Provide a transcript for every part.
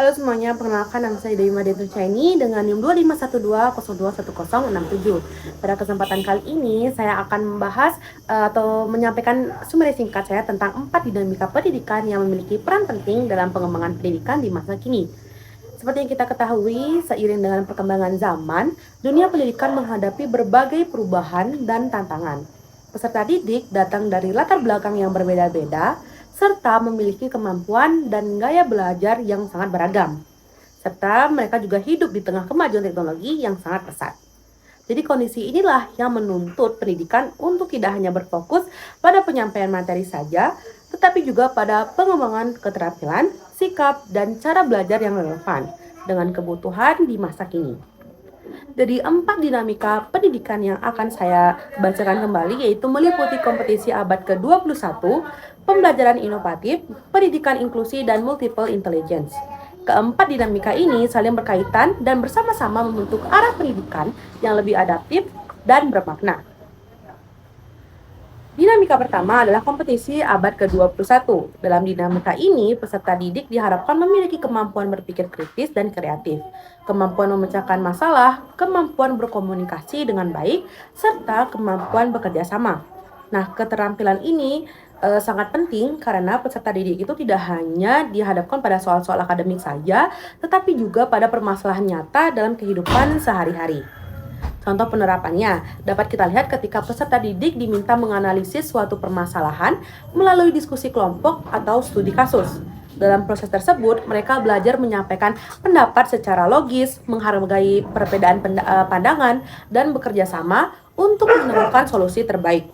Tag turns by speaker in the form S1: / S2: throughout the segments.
S1: Halo semuanya, perkenalkan nama saya Dewi Madento Chaini dengan NIM 2512020167. Pada kesempatan kali ini saya akan membahas atau menyampaikan summary singkat saya tentang 4 dinamika pendidikan yang memiliki peran penting dalam pengembangan pendidikan di masa kini. Seperti yang kita ketahui, seiring dengan perkembangan zaman, dunia pendidikan menghadapi berbagai perubahan dan tantangan. Peserta didik datang dari latar belakang yang berbeda-beda, serta memiliki kemampuan dan gaya belajar yang sangat beragam. Serta mereka juga hidup di tengah kemajuan teknologi yang sangat pesat. Jadi kondisi inilah yang menuntut pendidikan untuk tidak hanya berfokus pada penyampaian materi saja, tetapi juga pada pengembangan keterampilan, sikap, dan cara belajar yang relevan dengan kebutuhan di masa kini. Jadi 4 dinamika pendidikan yang akan saya bacakan kembali yaitu meliputi kompetisi abad ke-21, pembelajaran inovatif, pendidikan inklusi, dan multiple intelligence. Keempat dinamika ini saling berkaitan dan bersama-sama membentuk arah pendidikan yang lebih adaptif dan bermakna. Dinamika pertama adalah kompetisi abad ke-21. Dalam dinamika ini, peserta didik diharapkan memiliki kemampuan berpikir kritis dan kreatif, kemampuan memecahkan masalah, kemampuan berkomunikasi dengan baik, serta kemampuan bekerja sama. Nah, keterampilan ini sangat penting karena peserta didik itu tidak hanya dihadapkan pada soal-soal akademik saja, tetapi juga pada permasalahan nyata dalam kehidupan sehari-hari. Contoh penerapannya dapat kita lihat ketika peserta didik diminta menganalisis suatu permasalahan melalui diskusi kelompok atau studi kasus. Dalam proses tersebut, mereka belajar menyampaikan pendapat secara logis, menghargai perbedaan pandangan, dan bekerja sama untuk menemukan solusi terbaik.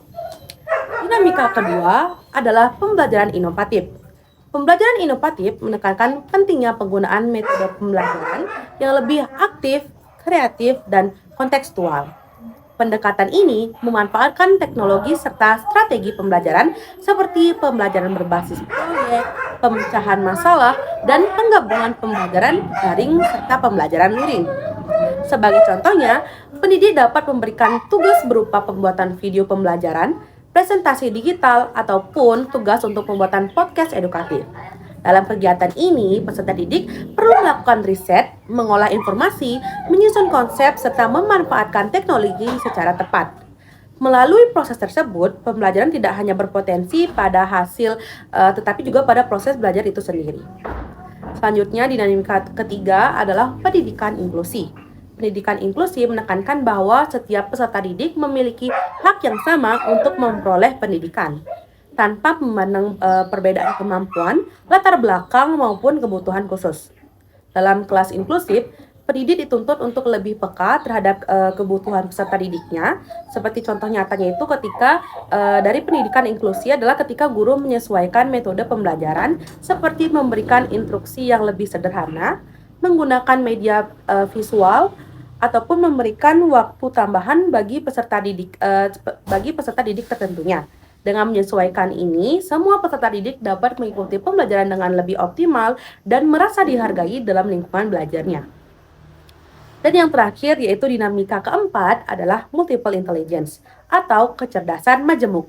S1: Dinamika kedua adalah pembelajaran inovatif. Pembelajaran inovatif menekankan pentingnya penggunaan metode pembelajaran yang lebih aktif, kreatif, dan kontekstual. Pendekatan ini memanfaatkan teknologi serta strategi pembelajaran seperti pembelajaran berbasis proyek, pemecahan masalah, dan penggabungan pembelajaran daring serta pembelajaran luring. Sebagai contohnya, pendidik dapat memberikan tugas berupa pembuatan video pembelajaran, presentasi digital, ataupun tugas untuk pembuatan podcast edukatif. Dalam kegiatan ini, peserta didik perlu melakukan riset, mengolah informasi, menyusun konsep, serta memanfaatkan teknologi secara tepat. Melalui proses tersebut, pembelajaran tidak hanya berpotensi pada hasil, tetapi juga pada proses belajar itu sendiri. Selanjutnya, dinamika ketiga adalah pendidikan inklusi. Pendidikan inklusi menekankan bahwa setiap peserta didik memiliki hak yang sama untuk memperoleh pendidikan, tanpa memandang perbedaan kemampuan, latar belakang, maupun kebutuhan khusus. Dalam kelas inklusif, pendidik dituntut untuk lebih peka terhadap kebutuhan peserta didiknya. Seperti contoh nyatanya itu ketika dari pendidikan inklusi adalah ketika guru menyesuaikan metode pembelajaran seperti memberikan instruksi yang lebih sederhana, menggunakan media visual, ataupun memberikan waktu tambahan bagi peserta didik tertentunya. Dengan menyesuaikan ini, semua peserta didik dapat mengikuti pembelajaran dengan lebih optimal dan merasa dihargai dalam lingkungan belajarnya. Dan yang terakhir yaitu dinamika keempat adalah multiple intelligence atau kecerdasan majemuk.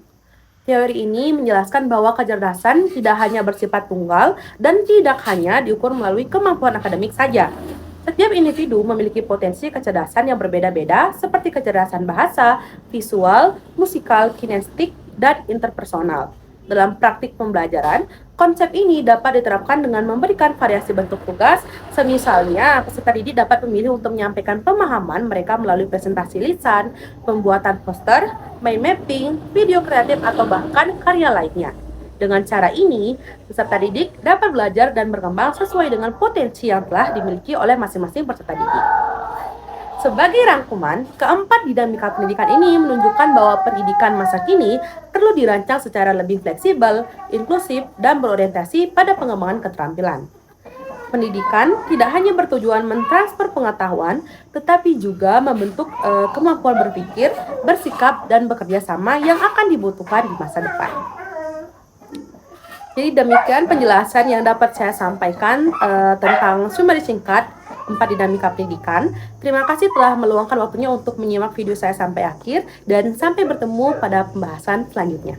S1: Teori ini menjelaskan bahwa kecerdasan tidak hanya bersifat tunggal dan tidak hanya diukur melalui kemampuan akademik saja. Setiap individu memiliki potensi kecerdasan yang berbeda-beda seperti kecerdasan bahasa, visual, musikal, kinestetik, dan interpersonal. Dalam praktik pembelajaran, konsep ini dapat diterapkan dengan memberikan variasi bentuk tugas, semisalnya peserta didik dapat memilih untuk menyampaikan pemahaman mereka melalui presentasi lisan, pembuatan poster, mind mapping, video kreatif, atau bahkan karya lainnya. Dengan cara ini, peserta didik dapat belajar dan berkembang sesuai dengan potensi yang telah dimiliki oleh masing-masing peserta didik. Sebagai rangkuman, keempat dinamika pendidikan ini menunjukkan bahwa pendidikan masa kini perlu dirancang secara lebih fleksibel, inklusif, dan berorientasi pada pengembangan keterampilan. Pendidikan tidak hanya bertujuan mentransfer pengetahuan, tetapi juga membentuk kemampuan berpikir, bersikap, dan bekerja sama yang akan dibutuhkan di masa depan. Jadi demikian penjelasan yang dapat saya sampaikan tentang summary singkat 4 dinamika pendidikan. Terima kasih telah meluangkan waktunya untuk menyimak video saya sampai akhir dan sampai bertemu pada pembahasan selanjutnya.